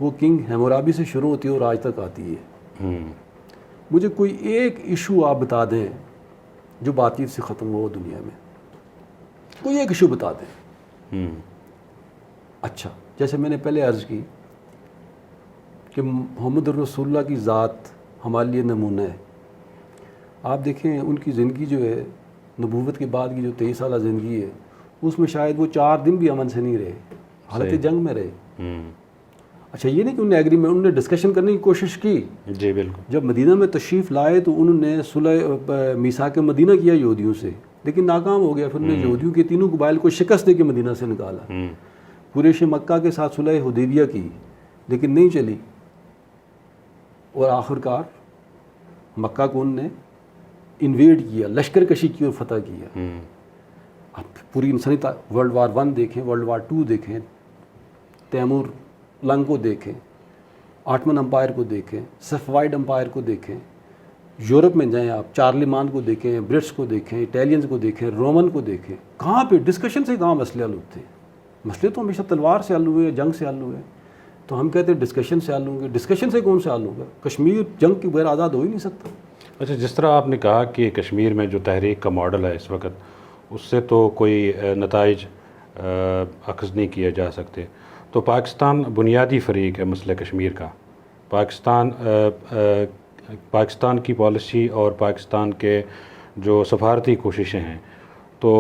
وہ کنگ ہیمورابی سے شروع ہوتی ہے اور آج تک آتی ہے۔ مجھے کوئی ایک ایشو آپ بتا دیں جو بات چیت سے ختم ہوا دنیا میں، کوئی ایک ایشو بتا دیں۔ اچھا، جیسے میں نے پہلے عرض کی کہ محمد رسول اللہ کی ذات ہمارے لیے نمونہ ہے۔ آپ دیکھیں ان کی زندگی جو ہے، نبوت کے بعد کی جو 23 سالہ زندگی ہے، اس میں شاید وہ 4 دن بھی امن سے نہیں رہے، حالت جنگ میں رہے۔ اچھا، یہ نہیں کہ انہوں نے ڈسکشن کرنے کی کوشش کی۔ جی بالکل، جب مدینہ میں تشریف لائے تو انہوں نے صلح میثاق مدینہ کیا یہودیوں سے، لیکن ناکام ہو گیا۔ پھر انہوں نے یہودیوں کے تینوں قبائل کو شکست دے کے مدینہ سے نکالا۔ قریش مکہ کے ساتھ صلح حدیبیہ کی، لیکن نہیں چلی، اور آخر کار مکہ کو انہوں نے انویڈ کیا، لشکر کشی کی اور فتح کیا۔ اب پوری انسانی ورلڈ وار 1 دیکھیں، ورلڈ وار 2 دیکھیں، تیمور لنگ کو دیکھیں، آٹمن امپائر کو دیکھیں، صفوائڈ امپائر کو دیکھیں، یورپ میں جائیں آپ، چارلیمان کو دیکھیں، برٹس کو دیکھیں، اٹیلینز کو دیکھیں، رومن کو دیکھیں، کہاں پہ ڈسکشن سے کہاں مسئلے حل ہوتے ہیں؟ مسئلے تو ہمیشہ تلوار سے حل ہوئے، جنگ سے حل ہوئے، تو ہم کہتے ہیں ڈسکشن سے حل ہوں گے۔ ڈسکشن سے کون سے حل ہوگا؟ کشمیر جنگ کے بغیر آزاد ہو ہی نہیں سکتا۔ اچھا، جس طرح آپ نے کہا کہ کشمیر میں جو تحریک کا ماڈل ہے اس وقت، اس سے تو کوئی نتائج اخذ نہیں کیے جا سکتے، تو پاکستان بنیادی فریق ہے مسئلہ کشمیر کا۔ پاکستان کی پالیسی اور پاکستان کے جو سفارتی کوششیں ہیں، تو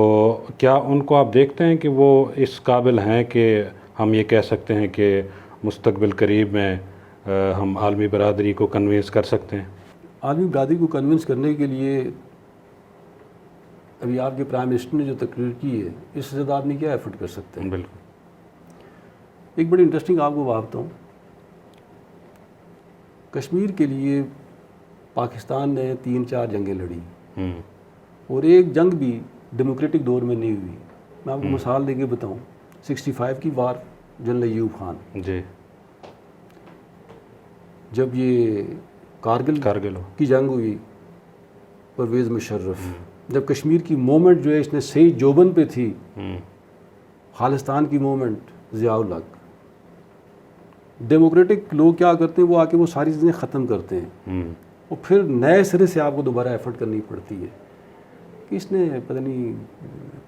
کیا ان کو آپ دیکھتے ہیں کہ وہ اس قابل ہیں کہ ہم یہ کہہ سکتے ہیں کہ مستقبل قریب میں ہم عالمی برادری کو کنوینس کر سکتے ہیں؟ عالمی برادری کو کنونس کرنے کے لیے ابھی آپ کے پرائم منسٹر نے جو تقریر کی ہے، اس سے زیادہ آپ نے کیا ایفرٹ کر سکتے ہیں؟ بالکل، ایک بڑی انٹرسٹنگ آپ کو بات بتاؤں، کشمیر کے لیے پاکستان نے 3-4 جنگیں لڑی، اور ایک جنگ بھی ڈیموکریٹک دور میں نہیں ہوئی۔ میں آپ کو مثال دے کے بتاؤں، 65 کی وار، جنرل ایوب خان، جی، جب یہ کارگل کی جنگ ہوئی، پرویز مشرف، جب کشمیر کی مومنٹ جو ہے اس نے سید جوبن پہ تھی، خالصتان کی مومنٹ ضیاء الحق، ڈیموکریٹک لوگ کیا کرتے ہیں، وہ آ کے وہ ساری چیزیں ختم کرتے ہیں، اور پھر نئے سرے سے آپ کو دوبارہ ایفرٹ کرنی پڑتی ہے۔ کہ اس نے پتہ نہیں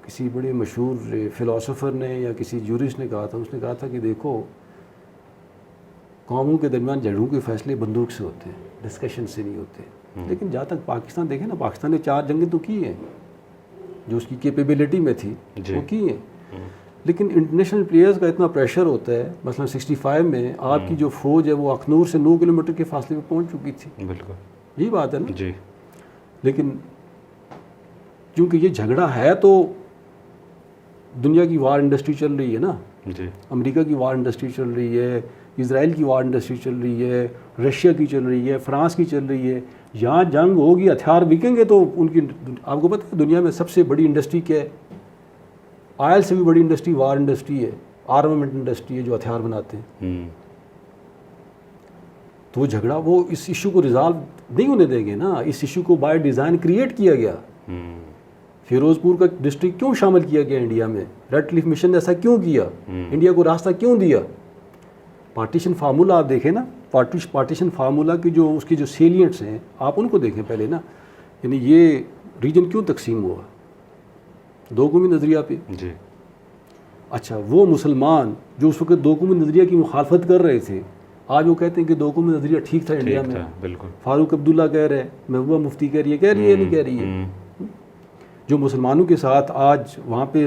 کسی بڑے مشہور فلاسفر نے یا کسی جورسٹ نے کہا تھا، اس نے کہا تھا کہ دیکھو، قوموں کے درمیان جھگڑوں کے فیصلے بندوق سے ہوتے ہیں، ڈسکشن سے نہیں ہوتے۔ لیکن جہاں تک پاکستان دیکھیں نا، پاکستان نے 4 جنگیں تو کی ہیں جو اس کی کیپیبلٹی میں تھی، وہ کی ہیں، لیکن انٹرنیشنل پلیئرز کا اتنا پریشر ہوتا ہے۔ مثلا 65 میں آپ کی جو فوج ہے وہ اخنور سے 9 کلومیٹر کے فاصلے پہ پہنچ چکی تھی، بالکل، یہی بات ہے نا جی۔ لیکن کیونکہ یہ جھگڑا ہے تو دنیا کی وار انڈسٹری چل رہی ہے نا، جی، امریکہ کی وار انڈسٹری چل رہی ہے، اسرائیل کی وار انڈسٹری چل رہی ہے، رشیا کی چل رہی ہے، فرانس کی چل رہی ہے۔ یہاں جنگ ہوگی، ہتھیار بکیں گے تو ان کی، آپ کو پتہ ہے دنیا میں سب سے بڑی انڈسٹری کیا ہے؟ آئل سے بھی بڑی انڈسٹری وار انڈسٹری ہے، آرمامنٹ انڈسٹری ہے جو ہتھیار بناتے ہیں۔ تو وہ جھگڑا، وہ اس ایشو کو ریزالو نہیں ہونے دیں گے نا، اس ایشو کو بائی ڈیزائن کریٹ کیا گیا۔ فیروز پور کا ڈسٹرکٹ کیوں شامل کیا گیا انڈیا میں؟ ریڈ کلف مشن نے ایسا کیوں کیا؟ انڈیا کو راستہ کیوں دیا؟ پارٹیشن فارمولہ آپ دیکھیں نا، پارٹیشن فارمولہ کی جو اس کی جو سیلینٹس ہیں آپ ان کو دیکھیں پہلے نا. یعنی یہ ریجن کیوں تقسیم ہوا؟ دو قومی نظریہ پہ. جی. اچھا وہ مسلمان جو اس وقت دو قومی نظریہ کی مخالفت کر رہے تھے، آج وہ کہتے ہیں کہ دو قومی نظریہ ٹھیک تھا انڈیا میں. بالکل. فاروق عبداللہ کہہ رہے ہیں، محبوبہ مفتی کہہ رہی ہے، کہہ رہی ہے نہیں کہہ رہی ہے. جو مسلمانوں کے ساتھ آج وہاں پہ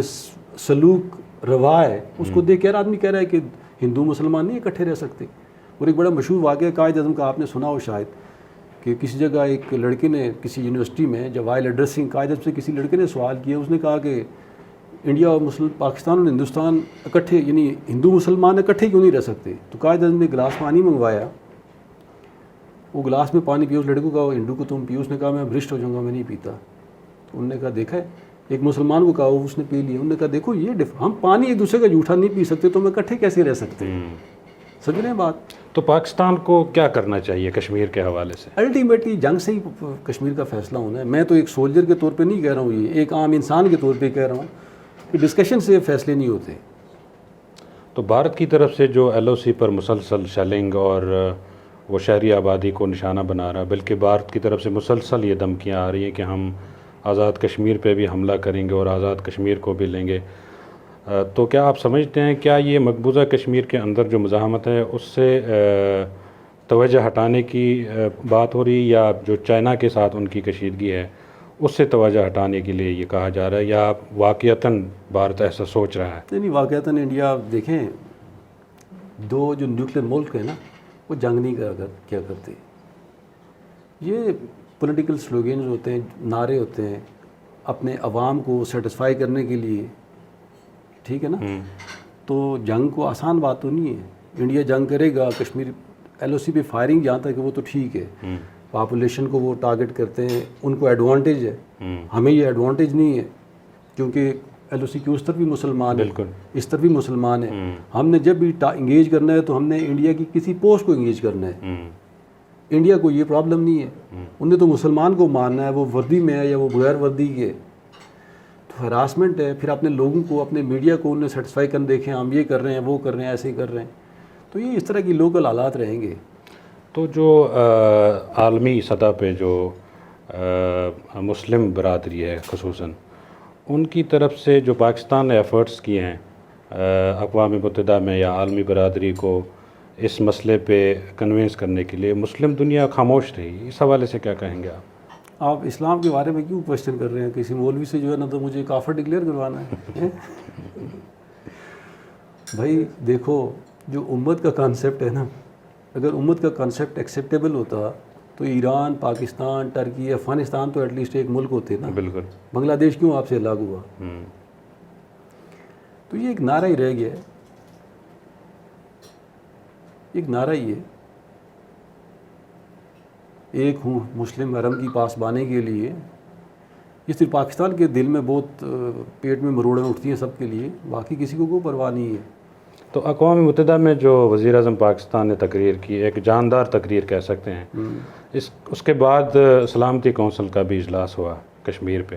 سلوک روا ہے اس کو دیکھ کر آدمی کہہ رہا ہے کہ ہندو مسلمان نہیں اکٹھے رہ سکتے. اور ایک بڑا مشہور واقعہ قائد اعظم کا آپ نے سنا ہو شاید، کہ کسی جگہ ایک لڑکے نے کسی یونیورسٹی میں جب وائل ایڈریسنگ قائد اعظم سے کسی لڑکے نے سوال کیا، اس نے کہا کہ انڈیا اور پاکستان اور ہندوستان اکٹھے، یعنی ہندو مسلمان اکٹھے کیوں نہیں رہ سکتے؟ تو قائد اعظم نے گلاس پانی منگوایا، وہ گلاس میں پانی پیا، اس لڑکے کو کہا ہندو کو تم پیو، اس نے کہا میں بھرشٹ ہو جاؤں گا، میں نہیں پیتا. تو انہوں نے کہا دیکھا ہے، ایک مسلمان کو کہا اس نے پی لیا. انہوں نے کہا دیکھو یہ ہم پانی ایک دوسرے کا جھوٹا نہیں پی سکتے تو ہم اکٹھے کیسے رہ سکتے؟ سمجھ رہے ہیں بات؟ تو پاکستان کو کیا کرنا چاہیے کشمیر کے حوالے سے؟ الٹیمیٹلی جنگ سے ہی کشمیر کا فیصلہ ہونا ہے. میں تو ایک سولجر کے طور پہ نہیں کہہ رہا ہوں، یہ ایک عام انسان کے طور پہ کہہ رہا ہوں کہ ڈسکشن سے فیصلے نہیں ہوتے. تو بھارت کی طرف سے جو ایل او سی پر مسلسل شیلنگ اور وہ شہری آبادی کو نشانہ بنا رہا، بلکہ بھارت کی طرف سے مسلسل یہ دھمکیاں آ رہی ہیں کہ ہم آزاد کشمیر پہ بھی حملہ کریں گے اور آزاد کشمیر کو بھی لیں گے، تو کیا آپ سمجھتے ہیں کیا یہ مقبوضہ کشمیر کے اندر جو مزاحمت ہے اس سے توجہ ہٹانے کی بات ہو رہی، یا جو چائنا کے ساتھ ان کی کشیدگی ہے اس سے توجہ ہٹانے کے لیے یہ کہا جا رہا ہے، یا واقعتاً بھارت ایسا سوچ رہا ہے؟ نہیں واقعتاً انڈیا دیکھیں، دو جو نیوکلیر ملک ہیں نا وہ جنگ نہیں کیا کرتے. یہ پولیٹیکل سلوگنز ہوتے ہیں، نعرے ہوتے ہیں اپنے عوام کو سیٹسفائی کرنے کے لیے، ٹھیک ہے نا. تو جنگ کو آسان بات تو نہیں ہے. انڈیا جنگ کرے گا، کشمیر ایل او سی پہ فائرنگ جہاں تک وہ تو ٹھیک ہے، پاپولیشن کو وہ ٹارگٹ کرتے ہیں، ان کو ایڈوانٹیج ہے. ہمیں یہ ایڈوانٹیج نہیں ہے کیونکہ ایل او سی کی اس طرف بھی مسلمان ہیں، اس طرف بھی مسلمان ہیں. ہم نے جب بھی انگیج کرنا ہے تو ہم نے انڈیا کی کسی پوسٹ کو انگیج کرنا ہے. انڈیا کو یہ پرابلم نہیں ہے، انہیں تو مسلمان کو ماننا ہے، وہ وردی میں ہے یا وہ بغیر وردی کے. تو ہراسمنٹ ہے، پھر اپنے لوگوں کو، اپنے میڈیا کو انہیں سیٹسفائی کرنے دیکھیں ہم یہ کر رہے ہیں، وہ کر رہے ہیں، ایسے ہی کر رہے ہیں. تو یہ اس طرح کی لوکل حالات رہیں گے. تو جو عالمی سطح پہ جو مسلم برادری ہے خصوصاً، ان کی طرف سے جو پاکستان نے ایفرٹس کیے ہیں اقوام متحدہ میں یا عالمی برادری کو اس مسئلے پہ کنوینس کرنے کے لیے، مسلم دنیا خاموش رہی. اس حوالے سے کیا کہیں گے آپ؟ آپ اسلام کے بارے میں کیوں کوشچن کر رہے ہیں؟ کسی مولوی سے جو ہے نا تو مجھے کافر ڈکلیئر کروانا ہے. بھائی دیکھو، جو امت کا کانسیپٹ ہے نا، اگر امت کا کانسیپٹ ایکسیپٹیبل ہوتا تو ایران، پاکستان، ٹرکی، افغانستان تو ایٹ لیسٹ ایک ملک ہوتے نا. بالکل. بنگلہ دیش کیوں آپ سے الگ ہوا؟ تو یہ ایک نعرہ ہی رہ گیا ہے، ایک نعرہ ہی ہے. ایک ہوں مسلم حرم کی پاسبانی کے لیے، یہ صرف پاکستان کے دل میں بہت پیٹ میں مروڑیں اٹھتی ہیں سب کے لیے، باقی کسی کو کوئی پرواہ نہیں ہے. تو اقوام متحدہ میں جو وزیر اعظم پاکستان نے تقریر کی، ایک جاندار تقریر کہہ سکتے ہیں، اس کے بعد سلامتی کونسل کا بھی اجلاس ہوا کشمیر پہ،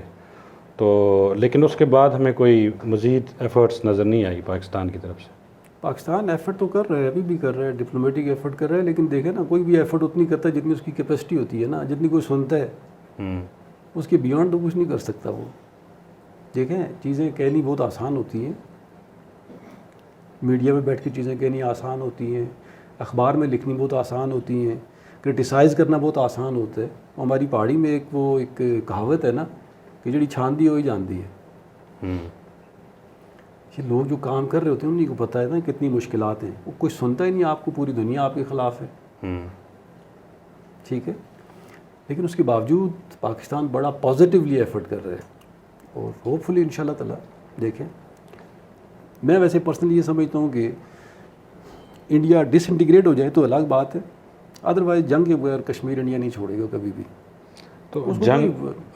تو لیکن اس کے بعد ہمیں کوئی مزید ایفرٹس نظر نہیں آئی پاکستان کی طرف سے. پاکستان ایفرٹ تو کر رہے ہیں، ابھی بھی کر رہے ہیں، ڈپلومیٹک ایفرٹ کر رہے ہیں، لیکن دیکھیں نا کوئی بھی ایفرٹ اتنی کرتا ہے جتنی اس کی کیپیسٹی ہوتی ہے نا، جتنی کوئی سنتا ہے. اس کے بیانڈ تو کچھ نہیں کر سکتا وہ. دیکھیں چیزیں کہنی بہت آسان ہوتی ہیں، میڈیا میں بیٹھ کے چیزیں کہنی آسان ہوتی ہیں، اخبار میں لکھنی بہت آسان ہوتی ہیں، کرٹیسائز کرنا بہت آسان ہوتا ہے. ہماری پہاڑی میں ایک کہاوت ہے نا کہ جڑی چھاندی ہوئی جاندی ہے. یہ لوگ جو کام کر رہے ہوتے ہیں انہیں کو پتہ ہے نا کتنی مشکلات ہیں. وہ کوئی سنتا ہی نہیں آپ کو، پوری دنیا آپ کے خلاف ہے. ٹھیک ہے، لیکن اس کے باوجود پاکستان بڑا پازیٹیولی ایفرٹ کر رہے ہیں، اور ہوپ فلی انشاءاللہ تعالیٰ دیکھیں. میں ویسے پرسنلی یہ سمجھتا ہوں کہ انڈیا ڈس انٹیگریٹ ہو جائے تو الگ بات ہے، ادروائز جنگ کے بغیر کشمیر انڈیا نہیں چھوڑے گا کبھی بھی.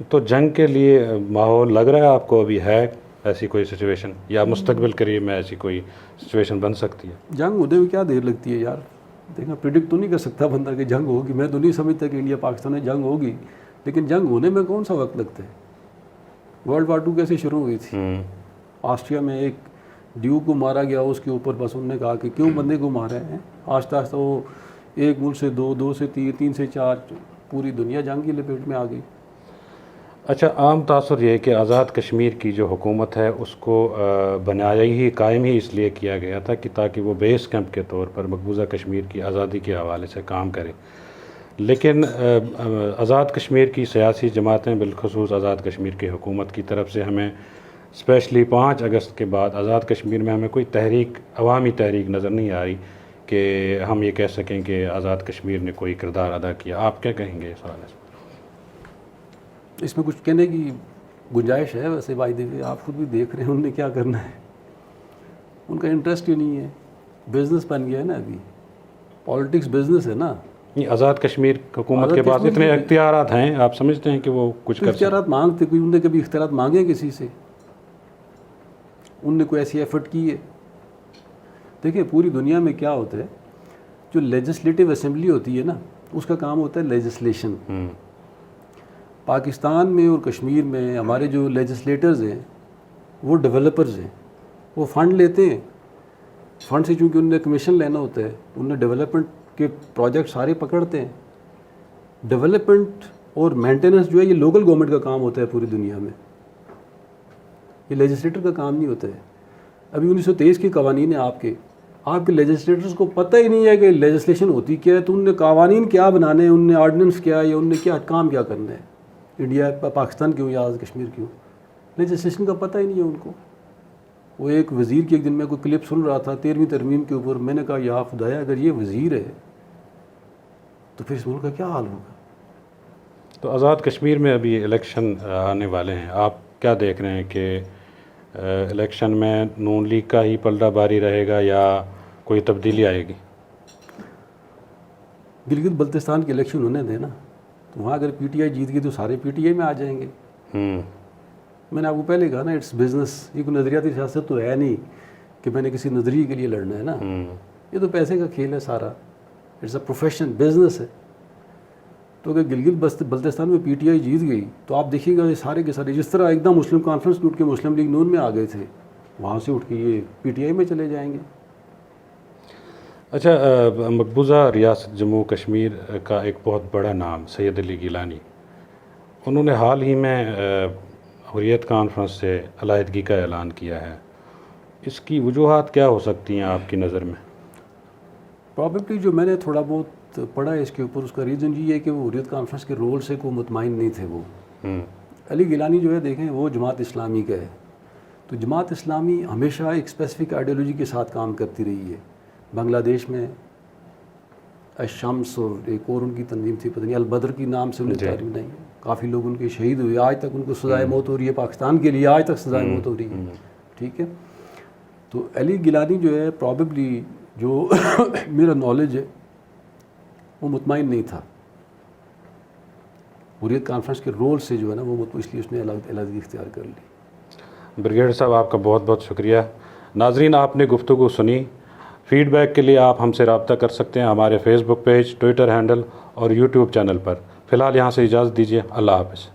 تو جنگ کے لیے ماحول لگ رہا ہے آپ کو ابھی ہے ایسی کوئی سچویشن، یا مستقبل قریب میں ایسی کوئی سچویشن بن سکتی ہے؟ جنگ ہونے میں کیا دیر لگتی ہے یار. دیکھنا پریڈکٹ تو نہیں کر سکتا بندہ کہ جنگ ہوگی. میں تو نہیں سمجھتا کہ انڈیا پاکستان میں جنگ ہوگی، لیکن جنگ ہونے میں کون سا وقت لگتا ہے. ورلڈ وار 2 کیسے شروع ہوئی تھی؟ آسٹریا میں ایک ڈیو کو مارا گیا، اس کے اوپر بس انہوں نے کہا کہ کیوں بندے کو مارا ہے. آہستہ آہستہ وہ ایک ملک سے 2، 2 سے 3، 3 سے 4، پوری دنیا جنگ کی لپیٹ میں آ گئی. اچھا، عام تاثر یہ ہے کہ آزاد کشمیر کی جو حکومت ہے اس کو بنایا ہی، قائم ہی اس لیے کیا گیا تھا کہ تاکہ وہ بیس کیمپ کے طور پر مقبوضہ کشمیر کی آزادی کے حوالے سے کام کرے. لیکن آزاد کشمیر کی سیاسی جماعتیں، بالخصوص آزاد کشمیر کی حکومت کی طرف سے ہمیں اسپیشلی 5 اگست کے بعد آزاد کشمیر میں ہمیں کوئی تحریک، عوامی تحریک نظر نہیں آ رہی کہ ہم یہ کہہ سکیں کہ آزاد کشمیر نے کوئی کردار ادا کیا. آپ کیا کہیں گے اس حوالے سے؟ اس میں کچھ کہنے کی گنجائش ہے. ویسے بھائی دیکھیے، آپ خود بھی دیکھ رہے ہیں انہوں نے کیا کرنا ہے. ان کا انٹرسٹ ہی نہیں ہے. بزنس بن گیا ہے نا ابھی. پالیٹکس بزنس ہے نا. آزاد کشمیر حکومت کے پاس اتنے اختیارات ہیں، آپ سمجھتے ہیں کہ وہ کچھ کر اختیارات مانگتے؟ کوئی انہوں نے کبھی اختیارات مانگے کسی سے؟ انہوں نے کوئی ایسی ایفرٹ کی ہے؟ دیکھیں پوری دنیا میں کیا ہوتا ہے، جو لیجسلیٹو اسمبلی ہوتی ہے نا، اس کا کام ہوتا ہے لیجسلیشن. پاکستان میں اور کشمیر میں ہمارے جو لیجسلیٹرز ہیں وہ ڈیولپرز ہیں. وہ فنڈ لیتے ہیں، فنڈ سے چونکہ انہوں نے کمیشن لینا ہوتا ہے، انہوں نے ڈیولپمنٹ کے پروجیکٹ سارے پکڑتے ہیں. ڈیولپمنٹ اور مینٹیننس جو ہے یہ لوکل گورنمنٹ کا کام ہوتا ہے پوری دنیا میں، یہ لیجسلیٹر کا کام نہیں ہوتا ہے. ابھی 1923 کے قوانین ہیں آپ کے لیجسلیٹرز کو پتہ ہی نہیں ہے کہ لیجسلیشن ہوتی کیا ہے. تو انہوں نے قوانین کیا بنانے ہیں، انہوں نے آرڈیننس کیا ہے، یا انہوں نے کیا کام کیا کرنا ہے. انڈیا، پاکستان کیوں یا آزاد کشمیر کیوں، لیجسلیشن کا پتہ ہی نہیں ہے ان کو. وہ ایک وزیر کی ایک دن میں کوئی کلپ سن رہا تھا 13ویں ترمیم کے اوپر. میں نے کہا یا خدایا، اگر یہ وزیر ہے تو پھر اس ملک کا کیا حال ہوگا. تو آزاد کشمیر میں ابھی الیکشن آنے والے ہیں، آپ کیا دیکھ رہے ہیں کہ الیکشن میں نون لیگ کا ہی پلڑا باری رہے گا یا کوئی تبدیلی آئے گی؟ گلگت بلتستان کے الیکشن ہونے دیں نا، تو وہاں اگر پی ٹی آئی جیت گئی تو سارے پی ٹی آئی میں آ جائیں گے. میں نے آپ کو پہلے کہا نا، اٹس بزنس. یہ کوئی نظریاتی سیاست تو ہے نہیں کہ میں نے کسی نظریے کے لیے لڑنا ہے نا. یہ تو پیسے کا کھیل ہے سارا. اٹس اے پروفیشن، بزنس ہے. تو اگر گلگت بلتستان میں پی ٹی آئی جیت گئی تو آپ دیکھیے گا یہ سارے کے سارے جس طرح ایک دم مسلم کانفرنس میں اٹھ کے مسلم لیگ نون میں آ گئے تھے، وہاں سے اٹھ کے یہ پی ٹی آئی میں چلے جائیں گے. اچھا، مقبوضہ ریاست جموں کشمیر کا ایک بہت بڑا نام سید علی گیلانی، انہوں نے حال ہی میں حریت کانفرنس سے علیحدگی کا اعلان کیا ہے. اس کی وجوہات کیا ہو سکتی ہیں آپ کی نظر میں؟ پرابیبلی جو میں نے تھوڑا بہت پڑھا ہے اس کے اوپر، اس کا ریزن یہ ہے کہ وہ حریت کانفرنس کے رول سے کوئی مطمئن نہیں تھے. وہ علی گیلانی جو ہے دیکھیں وہ جماعت اسلامی کا ہے. تو جماعت اسلامی ہمیشہ ایک اسپیسیفک آئیڈیالوجی کے ساتھ کام کرتی رہی ہے. بنگلہ دیش میں الشمس اور ایک اور ان کی تنظیم تھی، پتہ نہیں البدر کی نام سے انہیں تعریف نہیں، کافی لوگ ان کے شہید ہوئے. آج تک ان کو سزائے موت ہو رہی ہے. پاکستان کے لیے آج تک سزائے موت ہو رہی ہے. ٹھیک ہے. تو علی گیلانی جو ہے پرابیبلی جو میرا نالج ہے وہ مطمئن نہیں تھا حریت کانفرنس کے رول سے، جو ہے نا وہ اس لیے اس نے علیحدگی اختیار کر لی. بریگیڈ صاحب آپ کا بہت بہت شکریہ. ناظرین، آپ نے گفتگو سنی. فیڈ بیک کے لیے آپ ہم سے رابطہ کر سکتے ہیں ہمارے فیس بک پیج، ٹویٹر ہینڈل اور یوٹیوب چینل پر. فی الحال یہاں سے اجازت دیجیے. اللہ حافظ.